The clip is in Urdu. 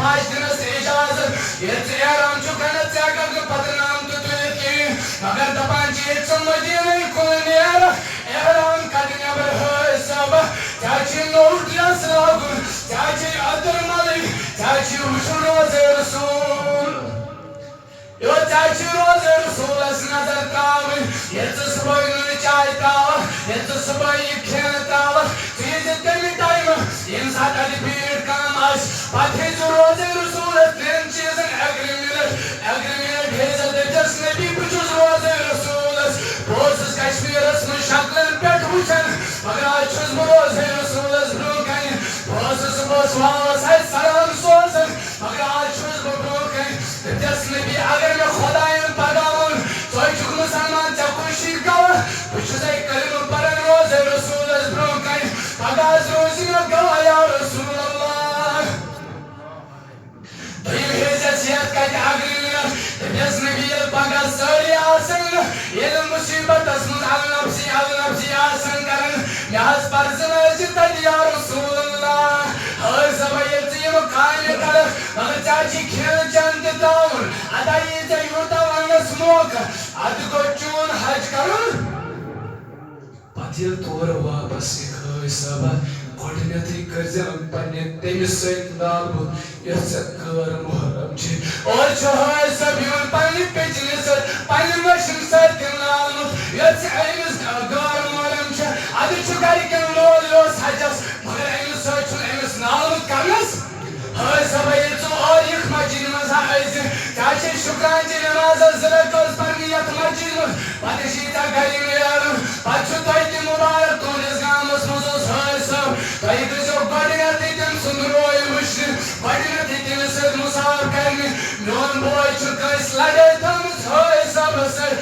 فاش دنس اجازت یہ ایران چکن ژےٚ پتہٕ نام تہٕ تُلِتھ کِہیٖنۍ مگر دپان چھِ ییٚتہِ ژٕ مدیٖنٕے کُن نیرکھ ایران کَڑِ نٮ۪بر ہٲے صٲبہ ژےٚ چھُے نوٚو ڈرٛٮ۪س لاگُن ژےٚ چھُے عطر ملٕنۍ ژےٚ چھُے وٕچھُن روزے رسوٗل ژےٚ چھُے روزے رسوٗلس نظر ترٛاوٕنۍ ییٚلہِ ژٕ صُبحٲے نُنہٕ چاے ترٛاوکھ ییٚلہِ ژٕ صُبحٲے یہِ کھٮ۪ن ترٛاوکھ ژٕ ییٖزِ تَمہِ ٹایمہٕ ییٚمہِ ساتہٕ اَتہِ بھیٖڑ کم آسہِ پتہٕ ہیٚزِ روزے رسوٗلس ترٛٮ۪ن چیٖزن اگرِمنٹ ہیٚزِ دٔپۍزٮ۪س نبی بہٕ چھُس روزے رسوٗلس بہٕ اوسُس کشمیٖرس منٛز شکلن پٮ۪ٹھ وٕچھان مگر آز چھُس بہٕ روزے رسوٗلس برٛونٛہہ کنہِ بہٕ اوسُس صُبحس واوس اتہِ سلام سوزان مگر آز چھُس بہٕ برٛونٛہہ کنہِ دٔپۍزٮ۪س نبی اگر مےٚ خۄداین پگاہ ووٚن ژٕ چھُکھ مُسلمان ژےٚ خوشی گواہ بہٕ چھُسے کلمہٕ پران روزے رسوٗلس برٛونٛہہ کنہِ پگاہ حظ روزِ مےٚ گواہ یا رسوٗل اللہ دوٚیِم ہیٚزٮ۪س یتھ کتہِ اگرِمنٹ دٔپۍزٮ۪س نبی ییٚلہِ پگاہ سٲری آسن ییٚلہِ مُصیبتس منٛز النفسی آسن کران مےٚ حظ پرزنٲیزِ تتہِ یا رسوٗل اللہ ہٲے صبا ییٚلہِ ژٕ یِم کامہِ کرکھ مگر ژےٚ چھِ کھٮ۪ن چٮ۪ن تہِ ترٛاوُن ادا یی ژےٚ یوٗتاہ وننس موقعہٕ ادٕ گوٚو چون حج کرُن پتہٕ ییٚلہِ تورٕ واپس یِکھ ہٲے صٲبا گۄڈٕنیتھٕے کٔرزِ پننہِ تٔمِس سۭتۍ لالبُت یۄس ژےٚ غٲر محرم چھِ اورٕ چھُ ہٲے صٲب یِوان پننہِ پیچنہِ سۭتۍ پننہِ مٔشِنہِ سۭتۍ تہِ لالمُت یۄس أمِس غٲر محرم چھِ ادٕ چھُ گرِکٮ۪ن لول یوس حجس مگر أمِس سۭتۍ چھُنہٕ أمِس لالمُت کرنس ہٲے صٲبا ییٚلہِ ژٕ اورٕ یِکھ مسجدِ منٛز أژِ ژےٚ چھے شُکرانچہِ نٮ۪مازس 2 رکٲژ پرنہِ یتھ مسجدِ منٛز پتہٕ چھی ژےٚ گرِ نیرُن پتہٕ چھُ تۄہہِ تہِ مُبارک تُہنٛدِس گامس منٛز اوس ہٲے صٲب تۄہہِ گٔژھِو گۄڈٕنیتھٕے تٔمۍ سُنٛد روے وٕچھنہِ گۄڈٕنیتھٕے تٔمِس سۭتۍ مُساف کرنہِ میون بوے چھُ کٲنٛسہِ لڑٲے تھٲومٕژ ہٲے صٲبس سۭتۍ